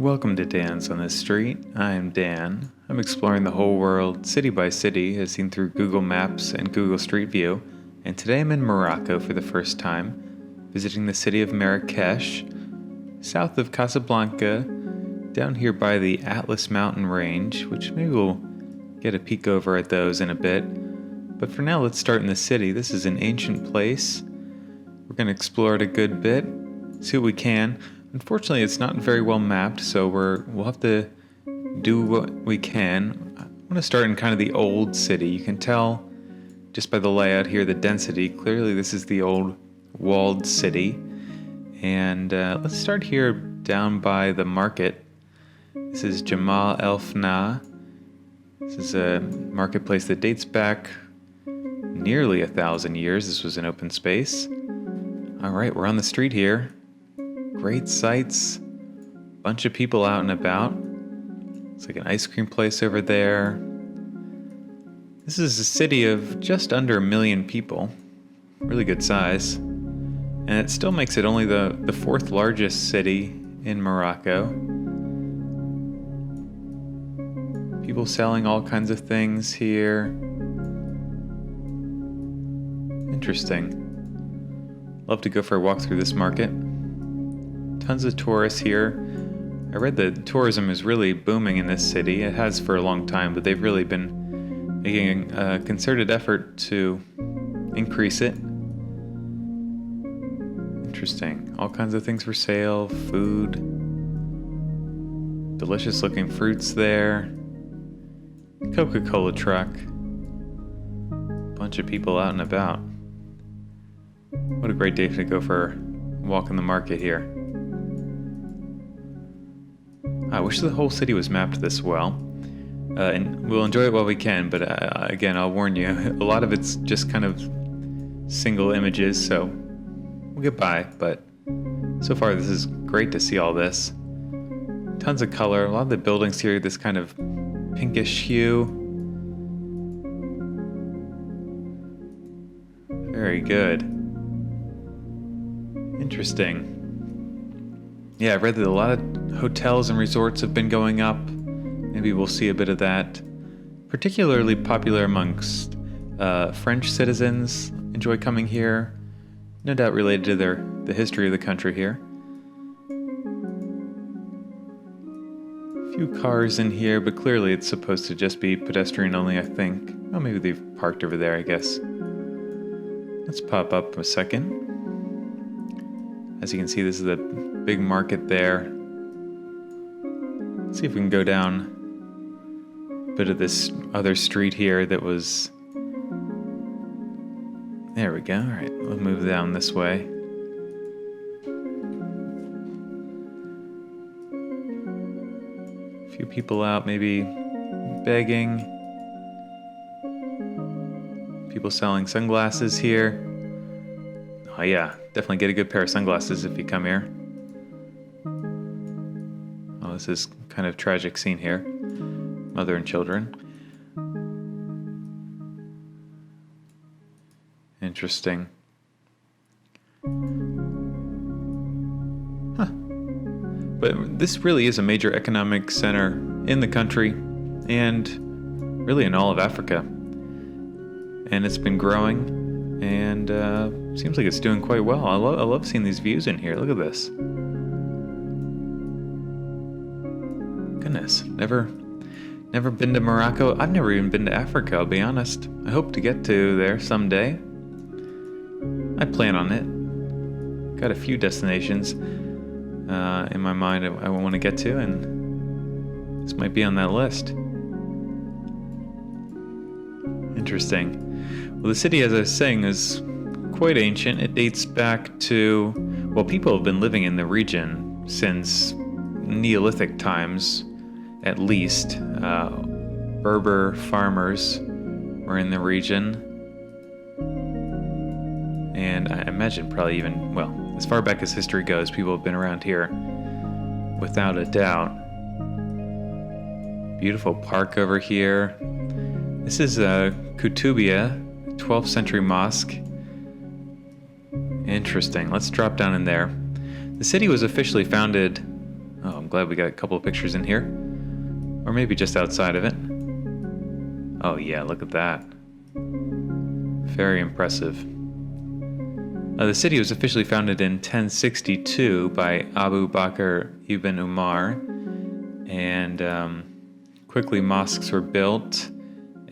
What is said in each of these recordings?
Welcome to Dan's on the Street. I'm Dan. I'm exploring the whole world, city by city, as seen through Google Maps and Google Street View, and today I'm in Morocco for the first time, visiting the city of Marrakech, south of Casablanca, down here by the Atlas Mountain Range, which maybe we'll get a peek over at those in a bit. But for now, let's start in the city. This is an ancient place. We're going to explore it a good bit, see what we can. Unfortunately, it's not very well mapped, so we'll have to do what we can. I want to start in kind of the old city. You can tell just by the layout here, the density. Clearly, this is the old walled city. And let's start here down by the market. This is Jemaa el-Fnaa. This is a marketplace that dates back nearly 1,000 years. This was an open space. All right, we're on the street here. Great sights, bunch of people out and about. It's like an ice cream place over there. This is a city of just under 1 million people, really good size. And it still makes it only the fourth largest city in Morocco. People selling all kinds of things here. Interesting. Love to go for a walk through this market. Tons of tourists here. I read that tourism is really booming in this city. It has for a long time, but they've really been making a concerted effort to increase it. Interesting. All kinds of things for sale, food, delicious looking fruits there. Coca-Cola truck. Bunch of people out and about. What a great day to go for a walk in the market here. I wish the whole city was mapped this well, and we'll enjoy it while we can, but again, I'll warn you, a lot of it's just kind of single images, so we'll get by, but so far this is great to see all this. Tons of color, a lot of the buildings here, this kind of pinkish hue. Very good. Interesting. Yeah, I read that a lot of hotels and resorts have been going up. Maybe we'll see a bit of that. Particularly popular amongst French citizens. Enjoy coming here. No doubt related to the history of the country here. A few cars in here, but clearly it's supposed to just be pedestrian only, I think. Oh, maybe they've parked over there, I guess. Let's pop up a second. As you can see, this is the big market there. Let's see if we can go down a bit of this other street here that was... There we go. All right, we'll move down this way. A few people out, maybe begging. People selling sunglasses here. Oh yeah, definitely get a good pair of sunglasses if you come here. Oh, this is kind of tragic scene here. Mother and children. Interesting. Huh. But this really is a major economic center in the country and really in all of Africa. And it's been growing. And seems like it's doing quite well. I love seeing these views in here. Look at this. Goodness, never been to Morocco. I've never even been to Africa, I'll be honest. I hope to get to there someday. I plan on it. Got a few destinations in my mind I want to get to, and this might be on that list. Interesting. Well, the city, as I was saying, is quite ancient. It dates back to, well, people have been living in the region since Neolithic times, at least. Berber farmers were in the region. And I imagine probably even, well, as far back as history goes, people have been around here without a doubt. Beautiful park over here. This is Koutoubia 12th century mosque. Interesting. Let's drop down in there. The city was officially founded I'm glad we got a couple of pictures in here. Or maybe just outside of it. Oh yeah, look at that. Very impressive. The city was officially founded in 1062 by Abu Bakr ibn Umar, and quickly mosques were built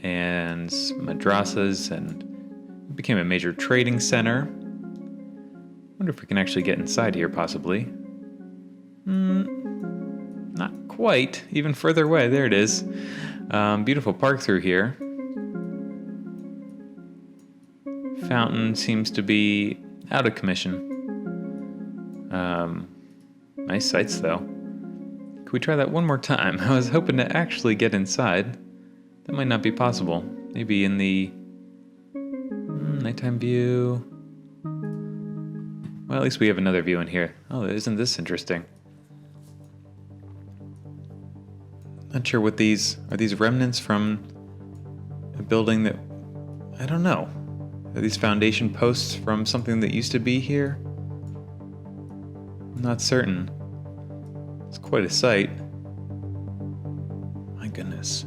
and madrasahs, and it became a major trading center. Wonder if we can actually get inside here, possibly. Not quite. Even further away. There it is. Beautiful park through here. Fountain seems to be out of commission. Nice sights, though. Could we try that one more time? I was hoping to actually get inside. That might not be possible. Maybe in the nighttime view. Well, at least we have another view in here. Oh, isn't this interesting? Not sure what these are. These remnants from a building that, I don't know. Are these foundation posts from something that used to be here? I'm not certain. It's quite a sight. My goodness.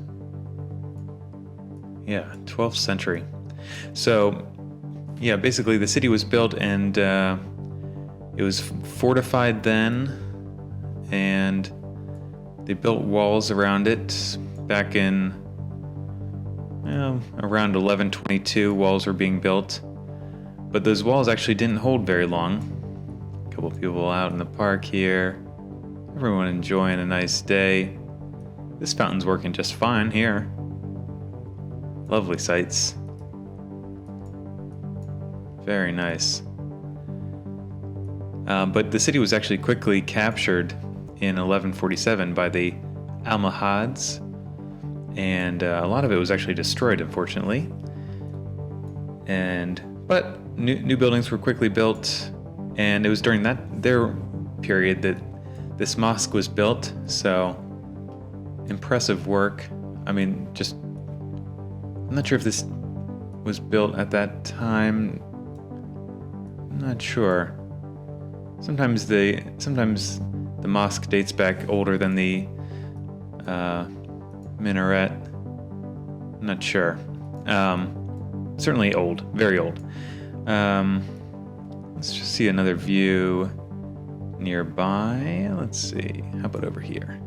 Yeah, 12th century. So, yeah, basically the city was built and it was fortified then, and they built walls around it back in around 1122. Walls were being built, but those walls actually didn't hold very long. A couple people out in the park here, everyone enjoying a nice day. This fountain's working just fine here. Lovely sights. Very nice. But the city was actually quickly captured in 1147 by the Almohads, and a lot of it was actually destroyed, unfortunately. But new buildings were quickly built, and it was during their period that this mosque was built. So impressive work. I mean, I'm not sure if this was built at that time. I'm not sure. Sometimes the mosque dates back older than the minaret. I'm not sure. Certainly old, very old. Let's just see another view nearby. Let's see. How about over here?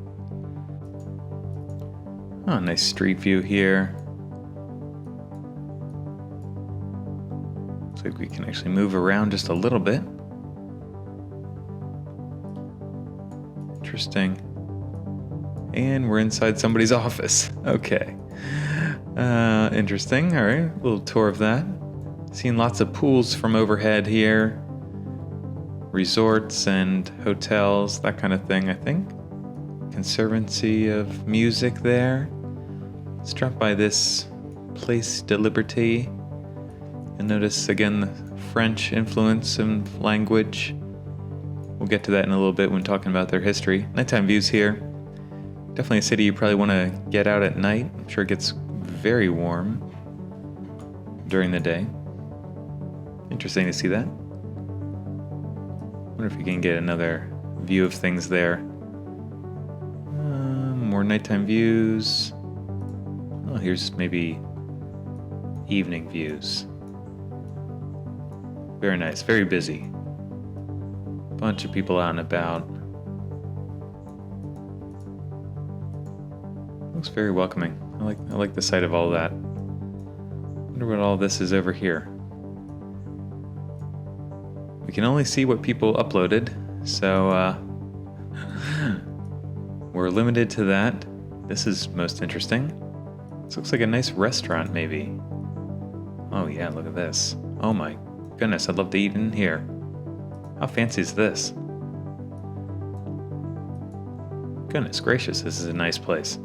Oh, nice street view here. Looks like we can actually move around just a little bit. Interesting. And we're inside somebody's office. Okay. Interesting. All right. A little tour of that. Seeing lots of pools from overhead here. Resorts and hotels, that kind of thing, I think. Conservancy of music there. Let's drop by this Place de Liberté and notice again the French influence and language. We'll get to that in a little bit when talking about their history. Nighttime views here. Definitely a city you probably want to get out at night. I'm sure it gets very warm during the day. Interesting to see that. Wonder if we can get another view of things there. More nighttime views. Oh, here's maybe evening views. Very nice, very busy. Bunch of people out and about. Looks very welcoming. I like the sight of all that. Wonder what all this is over here. We can only see what people uploaded, so we're limited to that. This is most interesting. This looks like a nice restaurant, maybe. Oh yeah, look at this. Oh my goodness, I'd love to eat in here. How fancy is this? Goodness gracious, this is a nice place.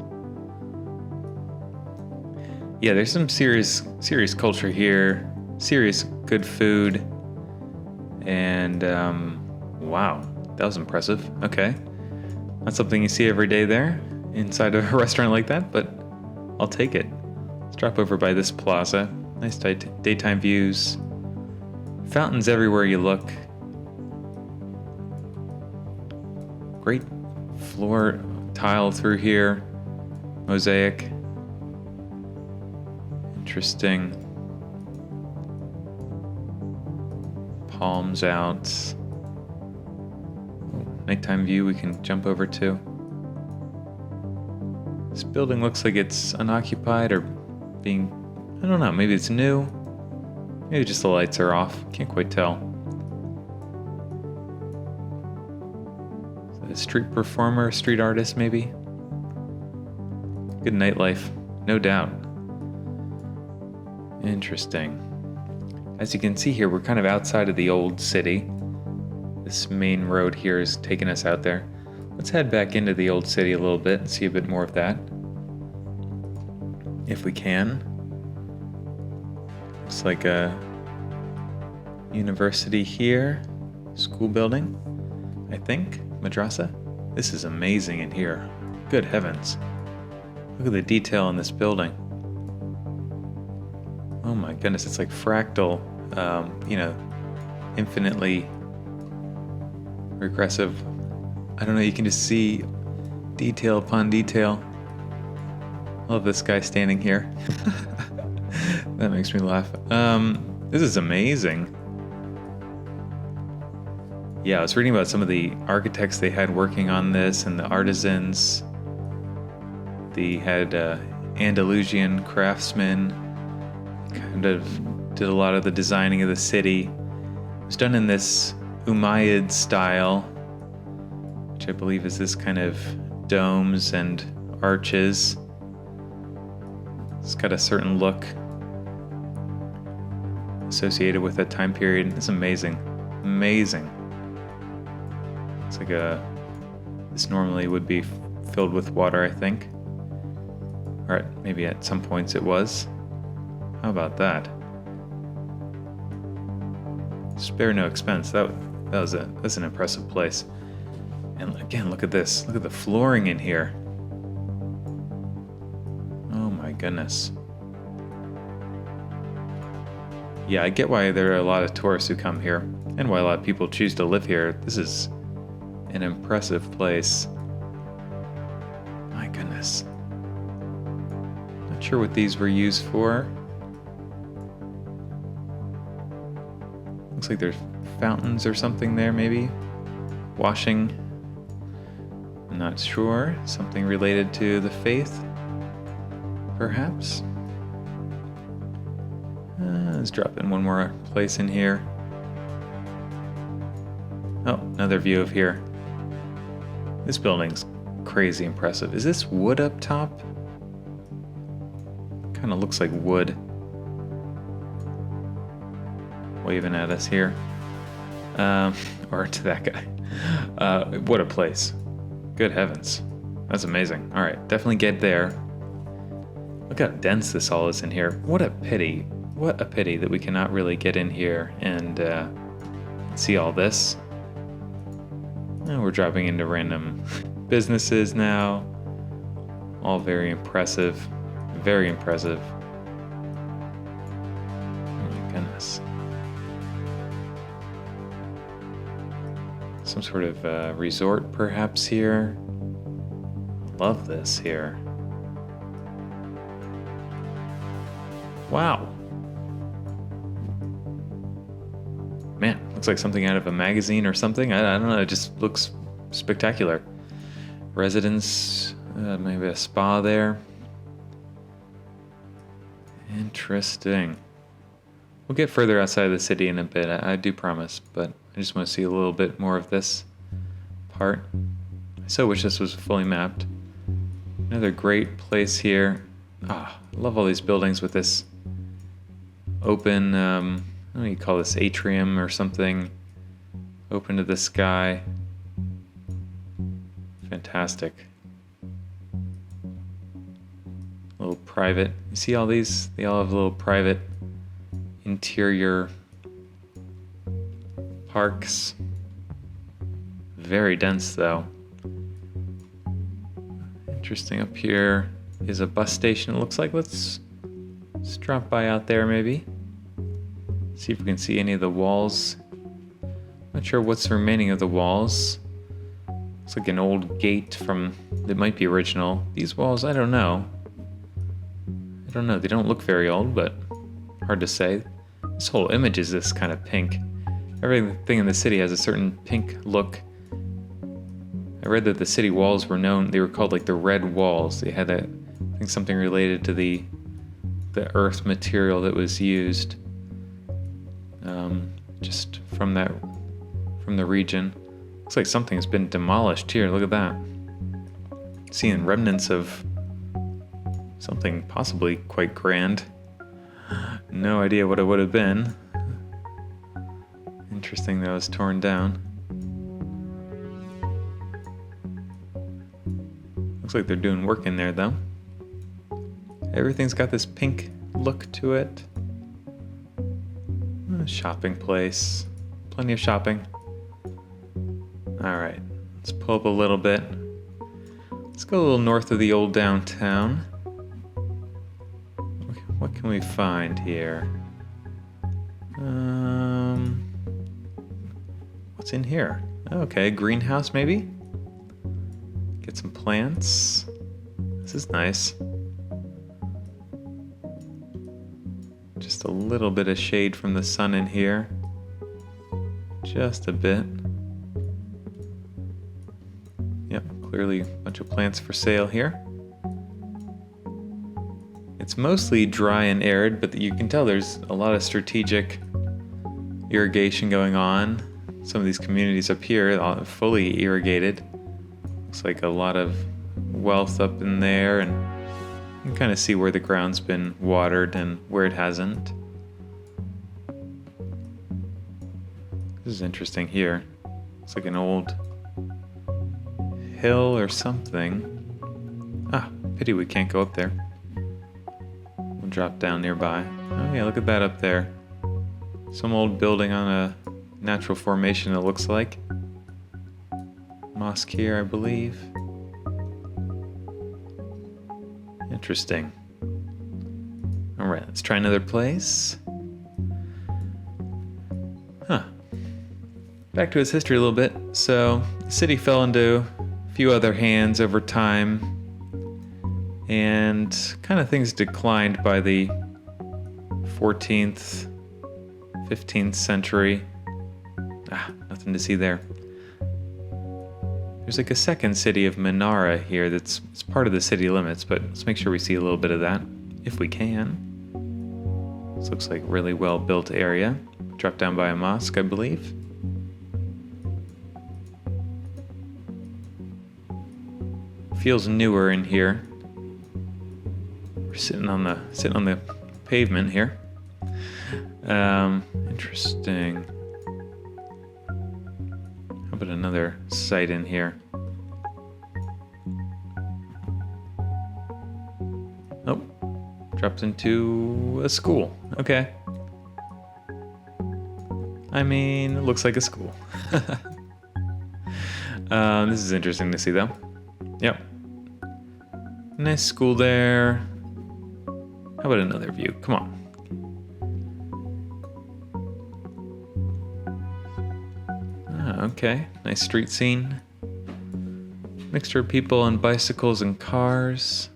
Yeah, there's some serious culture here. Serious good food. And, wow, that was impressive. Okay. Not something you see every day there inside of a restaurant like that, but I'll take it. Let's drop over by this plaza. Nice daytime views. Fountains everywhere you look. Great floor tile through here. Mosaic. Interesting. Palms out. Nighttime view we can jump over to. This building looks like it's unoccupied or being, I don't know, maybe it's new. Maybe just the lights are off. Can't quite tell. Is that a street performer, street artist maybe? Good nightlife, no doubt. Interesting. As you can see here, we're kind of outside of the old city. This main road here is taking us out there. Let's head back into the old city a little bit and see a bit more of that. If we can. Looks like a university here. School building, I think. Madrasa. This is amazing in here. Good heavens. Look at the detail in this building. Oh my goodness, it's like fractal, infinitely regressive. I don't know, you can just see detail upon detail. I love this guy standing here. That makes me laugh. This is amazing. Yeah, I was reading about some of the architects they had working on this and the artisans. They had Andalusian craftsmen, kind of did a lot of the designing of the city. It was done in this Umayyad style, which I believe is this kind of domes and arches. It's got a certain look associated with that time period. It's amazing. Amazing. It's like this normally would be filled with water, I think. Or maybe at some points it was. How about that? Spare no expense. That's an impressive place. And again, look at this. Look at the flooring in here. Oh my goodness. Yeah, I get why there are a lot of tourists who come here, and why a lot of people choose to live here. This is an impressive place. My goodness. Not sure what these were used for. Looks like there's fountains or something there, maybe. Washing. I'm not sure. Something related to the faith, perhaps. Let's drop in one more place in here. Oh, another view of here. This building's crazy impressive. Is this wood up top? Kind of looks like wood. Waving at us here. Or to that guy. What a place. Good heavens. That's amazing. All right, definitely get there. Look how dense this all is in here. What a pity. What a pity that we cannot really get in here and see all this. Oh, we're dropping into random businesses now. All very impressive. Very impressive. Oh my goodness. Some sort of resort perhaps here. Love this here. Wow. Man, looks like something out of a magazine or something. I don't know, it just looks spectacular. Residence, maybe a spa there. Interesting. We'll get further outside of the city in a bit, I do promise, but I just want to see a little bit more of this part. I so wish this was fully mapped. Another great place here. I love all these buildings with this open, I don't know what you call this, atrium or something, open to the sky. Fantastic. A little private. You see all these? They all have little private interior parks. Very dense though. Interesting. Up here is a bus station, it looks like. Let's drop by out there maybe. See if we can see any of the walls. Not sure what's remaining of the walls. Looks like an old gate that might be original. These walls, I don't know. They don't look very old, but hard to say. This whole image is this kind of pink. Everything in the city has a certain pink look. I read that the city walls they were called like the red walls. They had I think something related to the earth material that was used, just from the region. Looks like something has been demolished here. Look at that. Seeing remnants of something possibly quite grand. No idea what it would have been. Interesting that it was torn down. Looks like they're doing work in there though. Everything's got this pink look to it. A shopping place. Plenty of shopping. Alright, let's pull up a little bit. Let's go a little north of the old downtown. What can we find here? What's in here? Okay, greenhouse maybe? Get some plants. This is nice. Just a little bit of shade from the sun in here. Just a bit. Yep, clearly a bunch of plants for sale here. It's mostly dry and arid, but you can tell there's a lot of strategic irrigation going on. Some of these communities up here are fully irrigated. Looks like a lot of wealth up in there, and you can kind of see where the ground's been watered and where it hasn't. This is interesting here. Looks like an old hill or something. Ah, pity we can't go up there. We'll drop down nearby. Oh yeah, look at that up there. Some old building on a natural formation, it looks like. Mosque here, I believe. Interesting. Alright, let's try another place. Back to its history a little bit. So, the city fell into a few other hands over time, and kind of things declined by the 14th, 15th century. Nothing to see there. There's like a second city of Menara here it's part of the city limits, but let's make sure we see a little bit of that, if we can. This looks like a really well-built area. Dropped down by a mosque, I believe. Feels newer in here. We're sitting on the pavement here. Interesting. How about another site in here? Oh, drops into a school. Okay. I mean, it looks like a school. This is interesting to see, though. Yep. Nice school there. How about another view? Come on. Okay. Nice street scene. Mixture of people and bicycles and cars.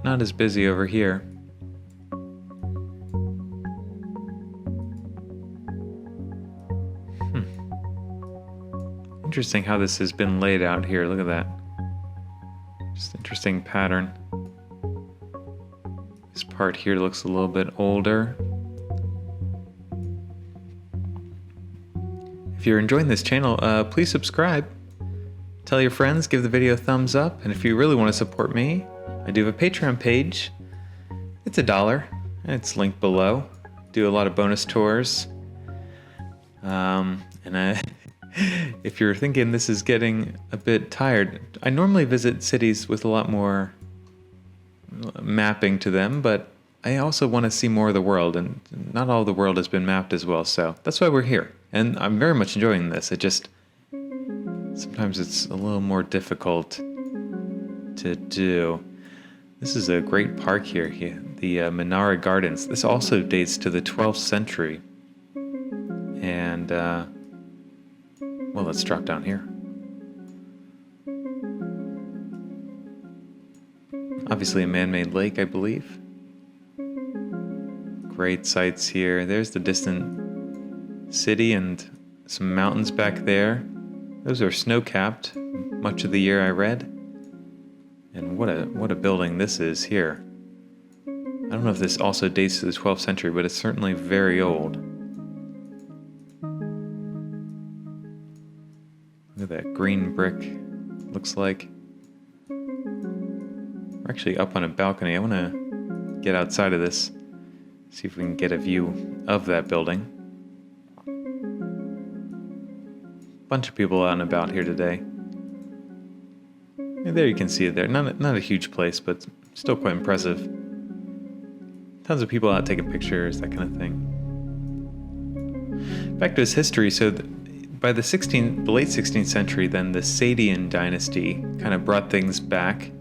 Not as busy over here. Interesting how this has been laid out here. Look at that. Just interesting pattern. This part here looks a little bit older. If you're enjoying this channel, please subscribe. Tell your friends, give the video a thumbs up, and if you really want to support me, I do have a Patreon page. It's $1, and it's linked below. Do a lot of bonus tours. If you're thinking this is getting a bit tired, I normally visit cities with a lot more mapping to them, but I also want to see more of the world, and not all the world has been mapped as well, so that's why we're here. And I'm very much enjoying this. Sometimes it's a little more difficult to do. This is a great park here, the Menara Gardens. This also dates to the 12th century. And Well, let's drop down here. Obviously a man-made lake, I believe. Great sights here. There's the distant city and some mountains back there. Those are snow-capped much of the year, I read. And what a building this is here. I don't know if this also dates to the 12th century, but it's certainly very old. Look at that green brick, looks like. We're actually up on a balcony. I want to get outside of this, see if we can get a view of that building. Bunch of people out and about here today. And there you can see it there. Not a huge place, but still quite impressive. Tons of people out taking pictures, that kind of thing. Back to its history, so by the late 16th century, then the Sadian dynasty kind of brought things back,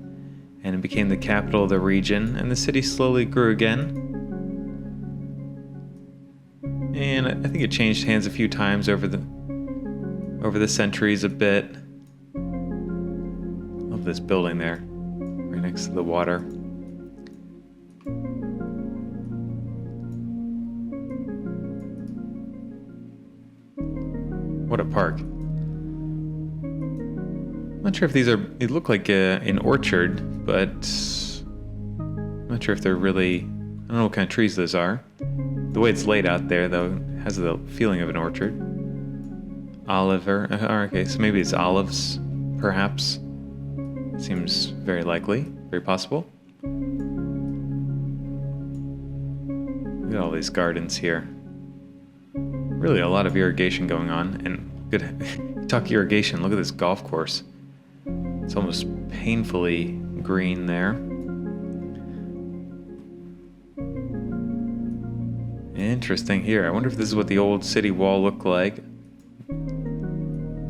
and it became the capital of the region, and the city slowly grew again. And I think it changed hands a few times over the centuries a bit. Love this building there, right next to the water. What a park. I'm not sure if they look like an orchard, but I'm not sure if they're really, I don't know what kind of trees those are. The way it's laid out there, though, has the feeling of an orchard. Okay, so maybe it's olives, perhaps. Seems very likely, very possible. Look at all these gardens here. Really a lot of irrigation going on, and good. Talk irrigation, look at this golf course. It's almost painfully green there. Interesting here. I wonder if this is what the old city wall looked like.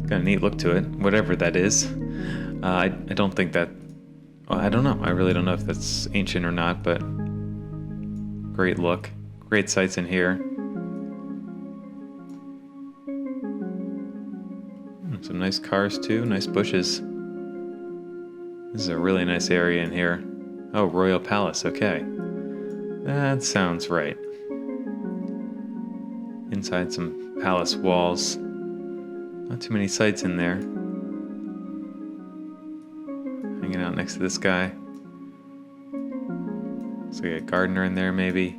Got a neat look to it, whatever that is. I don't think that... Well, I don't know. I really don't know if that's ancient or not, but great look. Great sights in here. Some nice cars too, nice bushes. This is a really nice area in here. Oh, Royal Palace, okay. That sounds right. Inside some palace walls. Not too many sights in there. Hanging out next to this guy. Looks like a gardener in there maybe.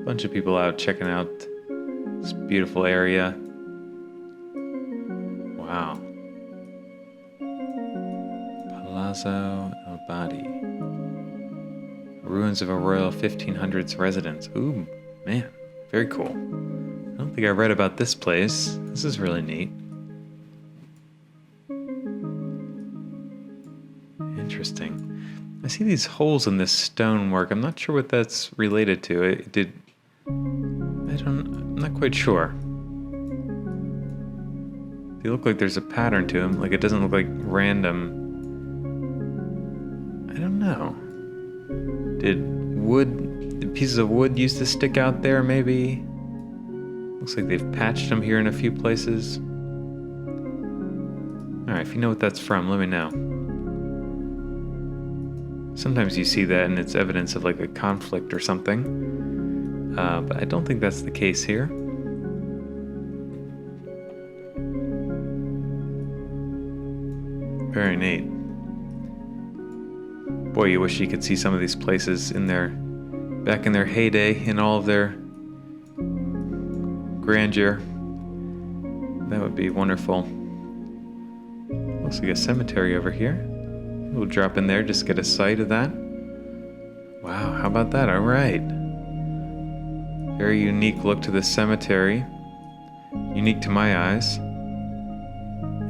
Bunch of people out checking out this beautiful area. Wow. Palazzo El Badi. Ruins of a royal 1500s residence. Ooh, man, very cool. I don't think I read about this place. This is really neat. Interesting. I see these holes in this stonework. I'm not sure what that's related to. I'm not quite sure. They look like there's a pattern to them, like it doesn't look like random. I don't know. Did pieces of wood used to stick out there maybe? Looks like they've patched them here in a few places. Alright, if you know what that's from, let me know. Sometimes you see that and it's evidence of like a conflict or something. But I don't think that's the case here. Very neat. Boy, you wish you could see some of these places back in their heyday, in all of their grandeur. That would be wonderful. Looks like a cemetery over here. We'll drop in there, just get a sight of that. Wow, how about that? All right. Very unique look to this cemetery. Unique to my eyes.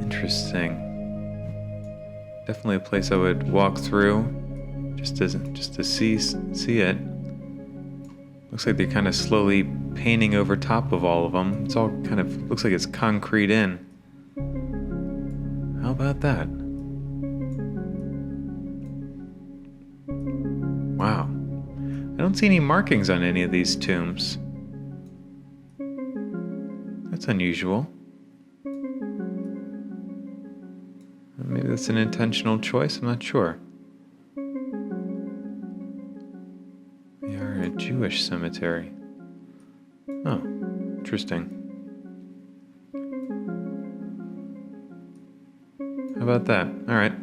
Interesting. Definitely a place I would walk through just to see it. Looks like they're kind of slowly painting over top of all of them. It's all kind of looks like it's concrete in. How about that? Wow. I don't see any markings on any of these tombs. That's unusual. that's an intentional choice. I'm not sure. We are in a Jewish cemetery. Oh, interesting. How about that? All right.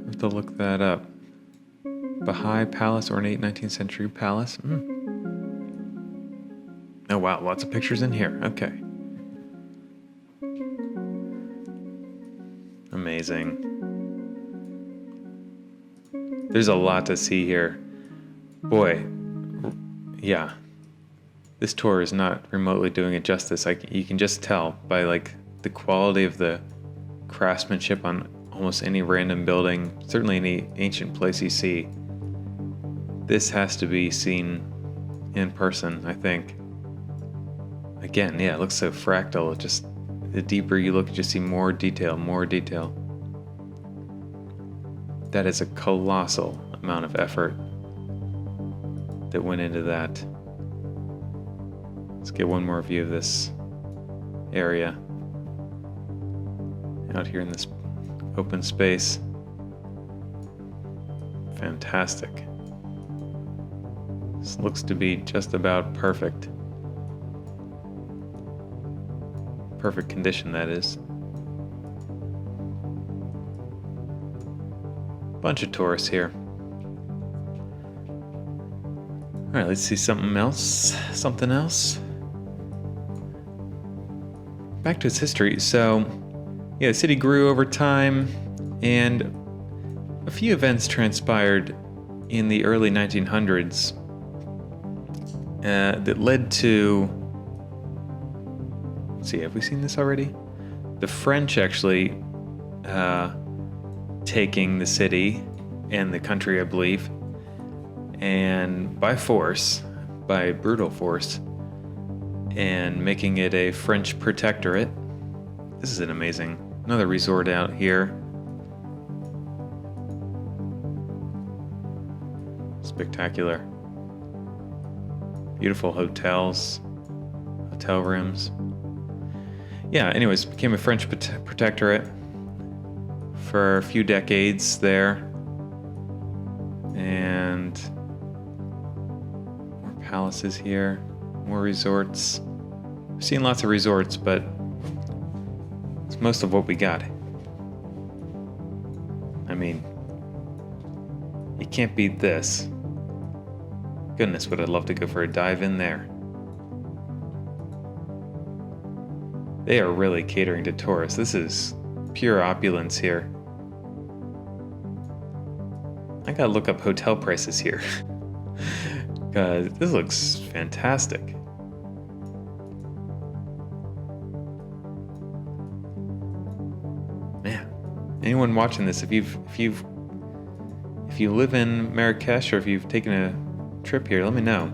Have to look that up. Baha'i Palace, ornate 19th century palace. Oh wow, lots of pictures in here. Okay. Amazing. There's a lot to see here. Boy, yeah. This tour is not remotely doing it justice. You can just tell by like the quality of the craftsmanship on almost any random building, certainly any ancient place you see. This has to be seen in person, I think. Again, yeah, it looks so fractal. It just, the deeper you look, you just see more detail, more detail. That is a colossal amount of effort that went into that. Let's get one more view of this area out here in this open space. Fantastic. This looks to be just about perfect. Perfect condition, that is. Bunch of tourists here. All right, let's see something else. Back to its history. So, yeah, the city grew over time, and a few events transpired in the early 1900s that led to... Let's see, have we seen this already? The French actually taking the city and the country, I believe, and by brutal force, and making it a French protectorate. This is another resort out here. Spectacular. Beautiful hotels, hotel rooms. Yeah, anyways, became a French protectorate for a few decades there. And more palaces here, more resorts. We've seen lots of resorts, but it's most of what we got. I mean, you can't beat this. Goodness, would I love to go for a dive in there. They are really catering to tourists. This is pure opulence here. I gotta look up hotel prices here. God, this looks fantastic. Man, anyone watching this, if you live in Marrakech or if you've taken a trip here, let me know.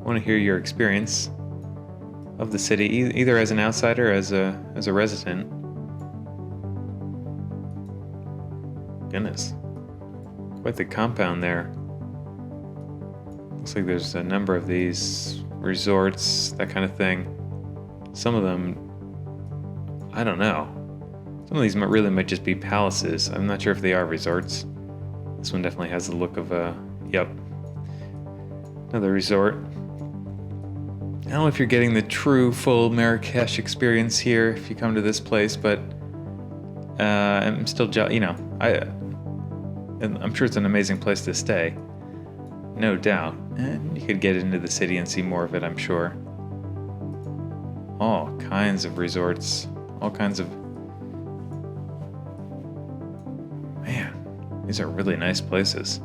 I want to hear your experience of the city, either as an outsider or as a resident. Goodness, quite the compound there. Looks like there's a number of these resorts, that kind of thing. Some of them, I don't know. Some of these might just be palaces. I'm not sure if they are resorts. This one definitely has the look of yep. Another resort. I don't know if you're getting the true, full Marrakesh experience here if you come to this place, but I'm still, I'm sure it's an amazing place to stay, no doubt. And you could get into the city and see more of it, I'm sure. All kinds of resorts, all kinds of... Man, these are really nice places.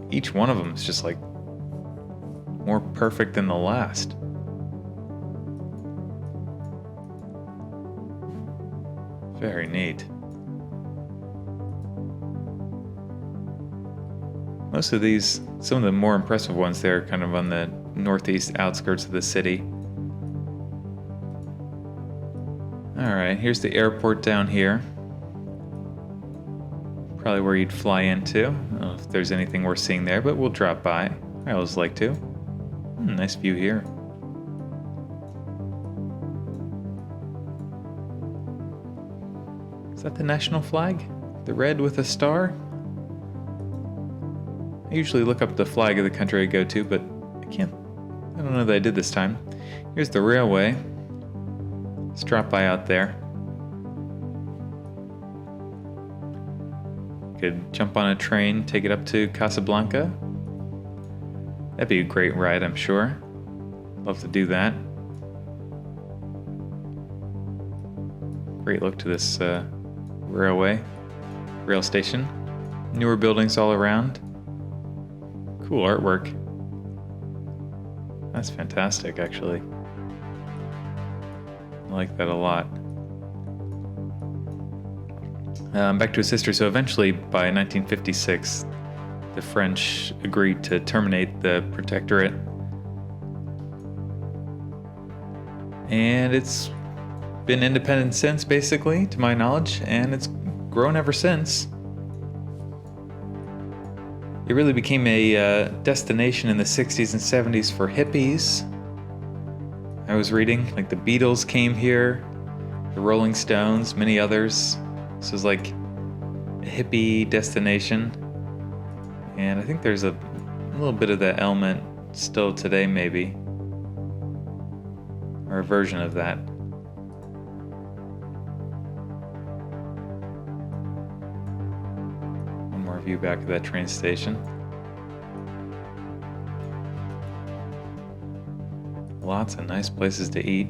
Each one of them is just like more perfect than the last. Very neat. Most of these, some of the more impressive ones there, kind of on the northeast outskirts of the city. Alright, here's the airport down here. Probably where you'd fly into. I don't know if there's anything worth seeing there, but we'll drop by. I always like to. Nice view here. that the national flag? The red with a star? I usually look up the flag of the country I go to, but I don't know that I did this time. Here's the railway. Let's drop by out there. Could jump on a train, take it up to Casablanca. That'd be a great ride, I'm sure. Love to do that. Great look to this rail station. Newer buildings all around. Cool artwork. That's fantastic, actually. I like that a lot. Back to his history. So eventually, by 1956, the French agreed to terminate the protectorate. And it's been independent since, basically, to my knowledge, and it's grown ever since. It really became a destination in the 60s and 70s for hippies. I was reading, like the Beatles came here, the Rolling Stones, many others. This was like a hippie destination. And I think there's a little bit of that element still today, maybe. Or a version of that. One more view back of that train station. Lots of nice places to eat.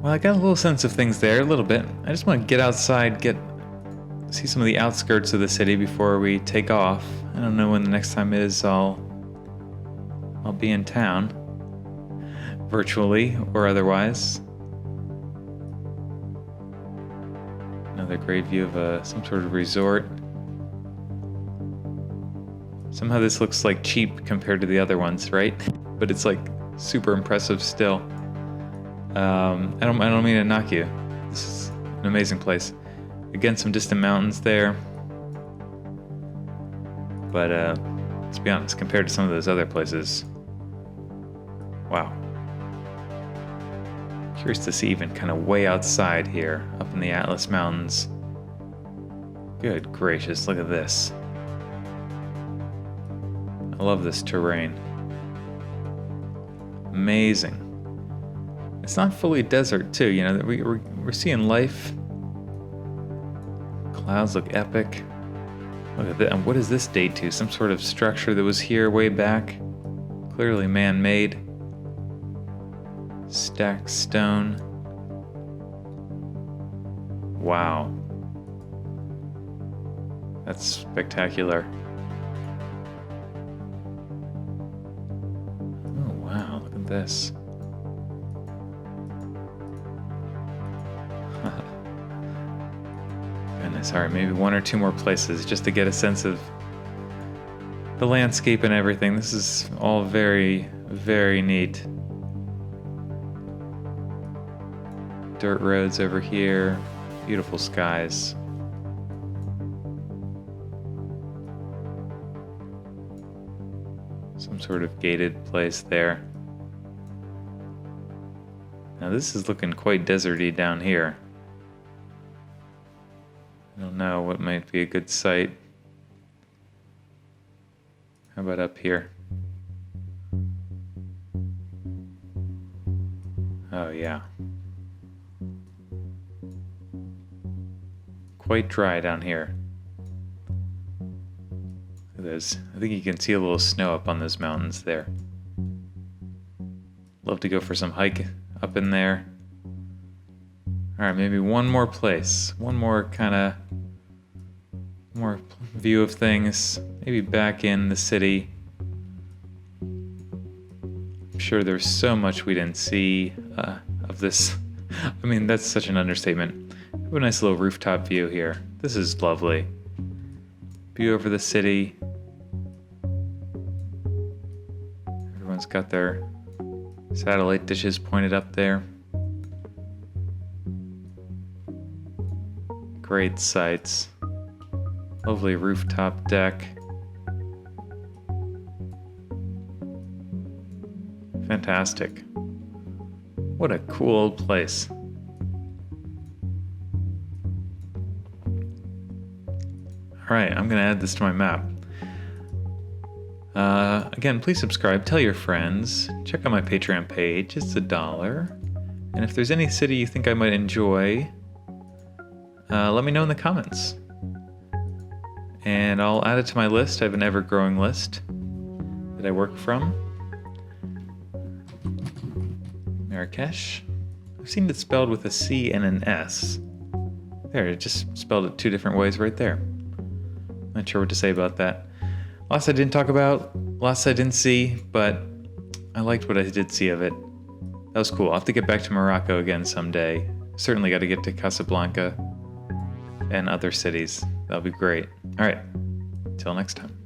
Well, I got a little sense of things there, a little bit. I just want to get outside, see some of the outskirts of the city before we take off. I don't know when the next time is I'll be in town, virtually or otherwise. Another great view of some sort of resort. Somehow this looks like cheap compared to the other ones, right? But it's like super impressive still. I don't mean to knock you. This is an amazing place. Again, some distant mountains there. But let's be honest, compared to some of those other places, wow. Curious to see even kind of way outside here, up in the Atlas Mountains. Good gracious, look at this. I love this terrain. Amazing. It's not fully desert too, you know, we're seeing life. Clouds look epic. Look at that. And what does this date to? Some sort of structure that was here way back. Clearly man-made. Stacked stone. Wow. That's spectacular. Oh wow, look at this. Goodness, all right, maybe one or two more places just to get a sense of the landscape and everything. This is all very, very neat. Dirt roads over here, beautiful skies. Some sort of gated place there. Now this is looking quite deserty down here. I don't know what might be a good site. How about up here? Oh yeah. Quite dry down here. I think you can see a little snow up on those mountains there. Love to go for some hike up in there. Alright, maybe one more place. One more view of things. Maybe back in the city. I'm sure there's so much we didn't see of this. I mean, that's such an understatement. We have a nice little rooftop view here. This is lovely. View over the city. Everyone's got their satellite dishes pointed up there. Great sights. Lovely rooftop deck. Fantastic. What a cool place. Alright, I'm going to add this to my map. Again, please subscribe, tell your friends, check out my Patreon page, it's $1. And if there's any city you think I might enjoy, let me know in the comments. And I'll add it to my list. I have an ever-growing list that I work from. Marrakesh. I've seen it spelled with a C and an S. There, it just spelled it two different ways right there. Not sure what to say about that. Lots I didn't talk about, lots I didn't see, but I liked what I did see of it. That was cool. I'll have to get back to Morocco again someday. Certainly got to get to Casablanca and other cities. That'll be great. All right, till next time.